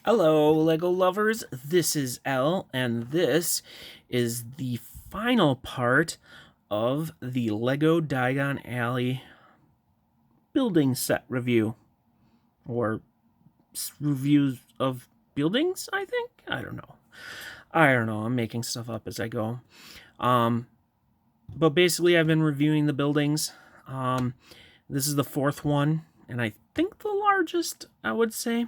Hello, Lego lovers. This is Elle, and this is the final part of the Lego Diagon Alley building set review. Or reviews of buildings, I think? I don't know. I'm making stuff up as I go. But basically, I've been reviewing the buildings. This is the fourth one, and I think the largest, I would say.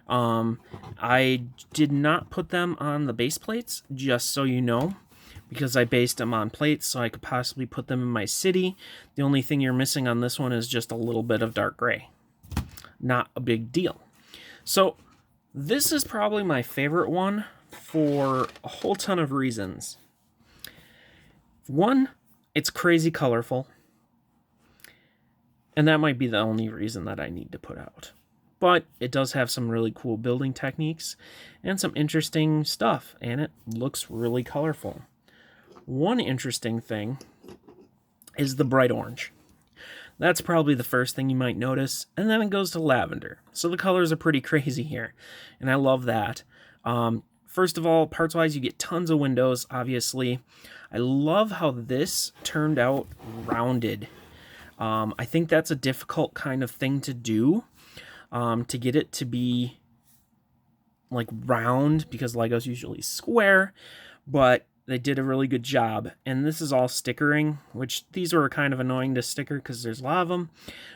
I did not put them on the base plates, just so you know, because I based them on plates so I could possibly put them in my city. The only thing you're missing on this one is just a little bit of dark gray. Not a big deal. So this is probably my favorite one for a whole ton of reasons. One, it's crazy colorful. And that might be the only reason that I need to put out. But it does have some really cool building techniques and some interesting stuff, and it looks really colorful. One interesting thing is the bright orange. That's probably the first thing you might notice, and then it goes to lavender. So the colors are pretty crazy here, and I love that. First of all, parts-wise, you get tons of windows, obviously. I love how this turned out rounded. I think that's a difficult kind of thing to do. To get it to be like round, because Lego's usually square, but they did a really good job. And this is all stickering, which these were kind of annoying to sticker because there's a lot of them.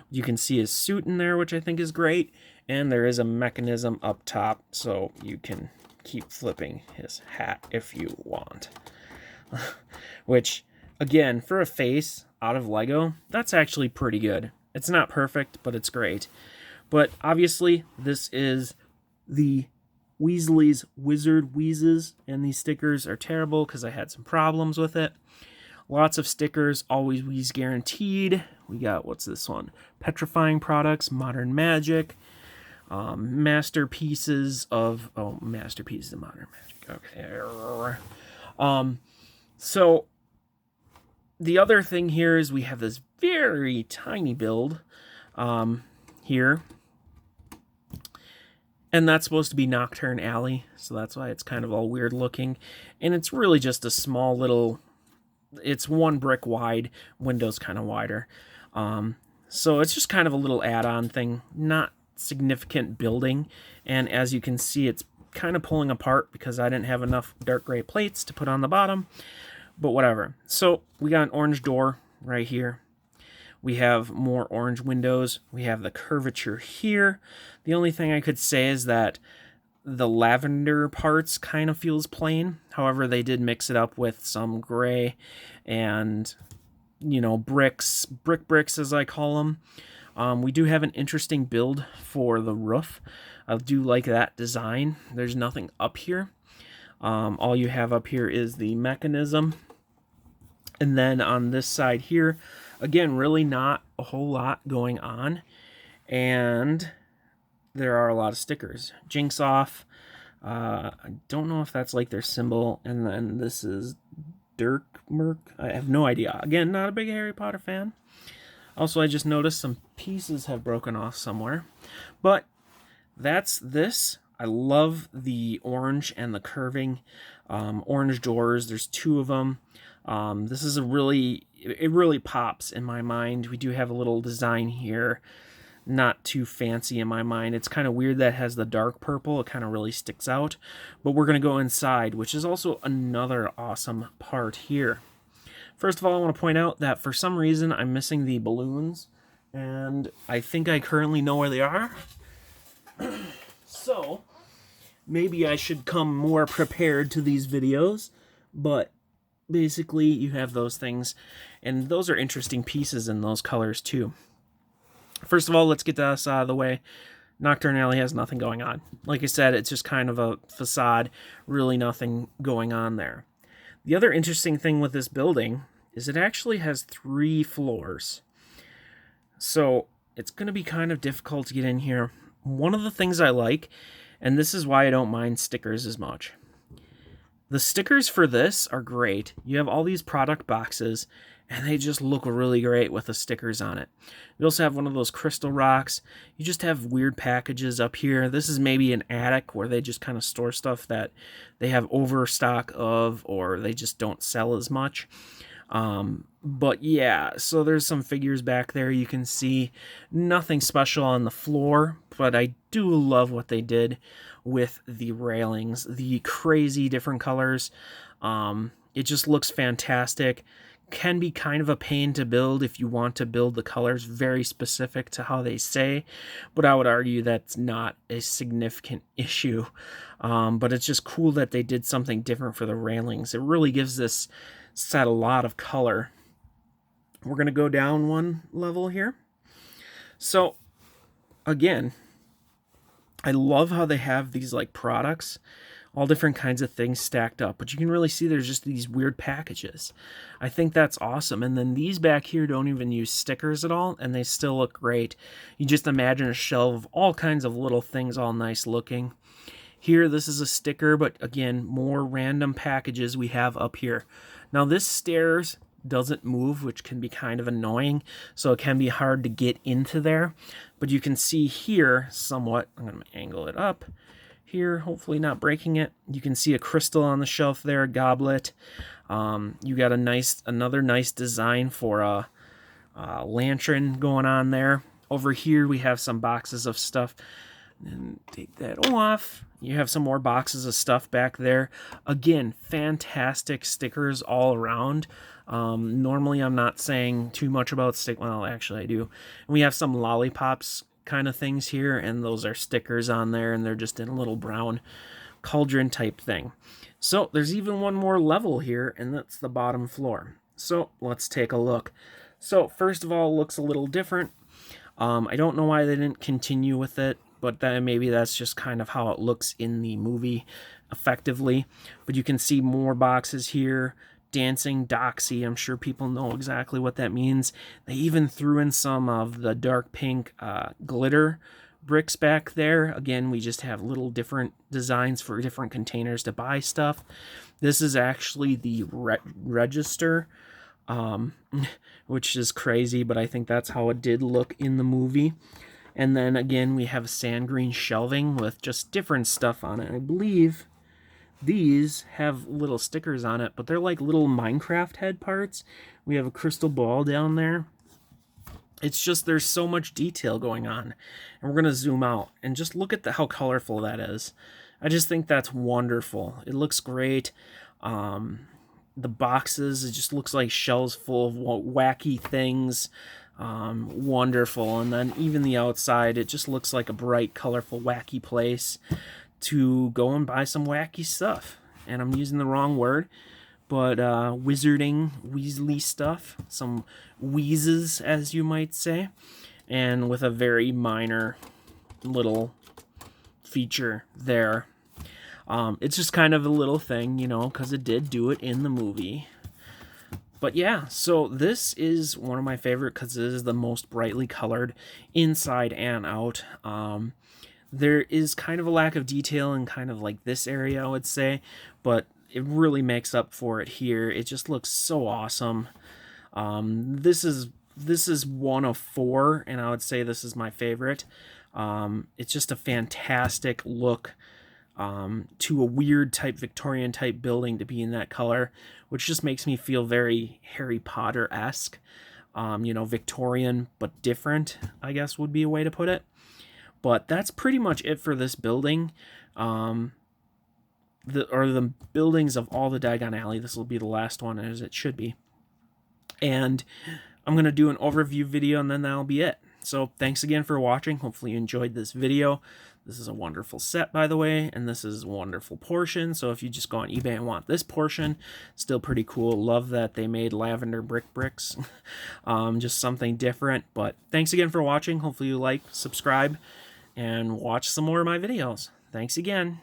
You can see his suit in there, which I think is great. And there is a mechanism up top, so you can keep flipping his hat if you want. Which, again, for a face out of Lego, that's actually pretty good. It's not perfect, but it's great. But obviously, this is the Weasleys Wizard Wheezes, and these stickers are terrible because I had some problems with it. Lots of stickers, always Wheeze guaranteed. We got, what's this one? Petrifying Products, Modern Magic, Masterpieces of Modern Magic. Okay. So, the other thing here is we have this very tiny build here. And that's supposed to be Nocturne Alley, so that's why it's kind of all weird looking. And it's really just a small little, it's one brick wide, windows kind of wider. So it's just kind of a little add-on thing, not significant building. And as you can see, it's kind of pulling apart because I didn't have enough dark gray plates to put on the bottom, but whatever. So we got an orange door right here. We have more orange windows. We have the curvature here. The only thing I could say is that the lavender parts kind of feels plain. However, they did mix it up with some gray and, bricks, bricks as I call them. We do have an interesting build for the roof. I do like that design. There's nothing up here. All you have up here is the mechanism. And then on this side here, again, really not a whole lot going on. And there are a lot of stickers. Jinx off. I don't know if that's like their symbol. And then this is Dirk Merc. I have no idea. Again, not a big Harry Potter fan. Also, I just noticed some pieces have broken off somewhere. But that's this. I love the orange and the curving. Orange doors. There's two of them. This is it really pops in my mind. We do have a little design here, not too fancy in my mind. It's kind of weird that it has the dark purple. It kind of really sticks out. But we're going to go inside, which is also another awesome part here. First of all, I want to point out that for some reason I'm missing the balloons, and I think I currently know where they are. So, maybe I should come more prepared to these videos, but basically, you have those things, and those are interesting pieces in those colors, too. First of all, let's get this out of the way. Nocturne Alley has nothing going on. Like I said, it's just kind of a facade, really nothing going on there. The other interesting thing with this building is it actually has 3 floors. So, it's going to be kind of difficult to get in here. One of the things I like, and this is why I don't mind stickers as much, the stickers for this are great. You have all these product boxes, and they just look really great with the stickers on it. We also have one of those crystal rocks. You just have weird packages up here. This is maybe an attic where they just kind of store stuff that they have overstock of, or they just don't sell as much. But yeah, so there's some figures back there. You can see nothing special on the floor, but I do love what they did with the railings, the crazy different colors. It just looks fantastic. Can be kind of a pain to build if you want to build the colors very specific to how they say, but I would argue that's not a significant issue. But it's just cool that they did something different for the railings. It really gives this set a lot of color. We're going to go down one level here. So again, I love how they have these like products, all different kinds of things stacked up, but you can really see there's just these weird packages. I think that's awesome. And then these back here don't even use stickers at all, and they still look great. You just imagine a shelf of all kinds of little things, all nice looking. Here, this is a sticker, but again, more random packages we have up here. Now this stairs doesn't move, which can be kind of annoying, so it can be hard to get into there. But you can see here somewhat, I'm going to angle it up here, hopefully not breaking it. You can see a crystal on the shelf there, a goblet. You got another nice design for a lantern going on there. Over here we have some boxes of stuff. And take that off. You have some more boxes of stuff back there. Again, fantastic stickers all around. Normally I'm not saying too much about well, actually I do. And we have some lollipops kind of things here, and those are stickers on there, and they're just in a little brown cauldron type thing. So there's even one more level here, and that's the bottom floor. So let's take a look. So first of all, it looks a little different. I don't know why they didn't continue with it, but then maybe that's just kind of how it looks in the movie effectively. But you can see more boxes here. Dancing Doxy, I'm sure people know exactly what that means. They even threw in some of the dark pink glitter bricks back there. Again, we just have little different designs for different containers to buy stuff. This is actually the register, which is crazy, but I think that's how it did look in the movie. And then again, we have sand green shelving with just different stuff on it. I believe these have little stickers on it, but they're like little Minecraft head parts. We have a crystal ball down there. It's just, there's so much detail going on. And we're going to zoom out and just look at how colorful that is. I just think that's wonderful. It looks great. The boxes, it just looks like shelves full of wacky things. Wonderful. And then even the outside, it just looks like a bright, colorful, wacky place to go and buy some wacky stuff. And I'm using the wrong word, but wizarding, Weasley stuff, some wheezes, as you might say, and with a very minor little feature there. It's just kind of a little thing, you know, because it did do it in the movie. But yeah, so this is one of my favorite because it is the most brightly colored inside and out. There is kind of a lack of detail in kind of like this area, I would say, but it really makes up for it here. It just looks so awesome. This is one of 4, and I would say this is my favorite. It's just a fantastic look to a weird type Victorian type building to be in that color, which just makes me feel very Harry Potter-esque. You know, Victorian but different, I guess would be a way to put it. But that's pretty much it for this building. The buildings of all the Diagon Alley. This will be the last one, as it should be. And I'm going to do an overview video, and then that'll be it. So thanks again for watching. Hopefully you enjoyed this video. This is a wonderful set, by the way, and this is a wonderful portion. So if you just go on eBay and want this portion, still pretty cool. Love that they made lavender bricks. Just something different. But thanks again for watching. Hopefully you like, subscribe, and watch some more of my videos. Thanks again.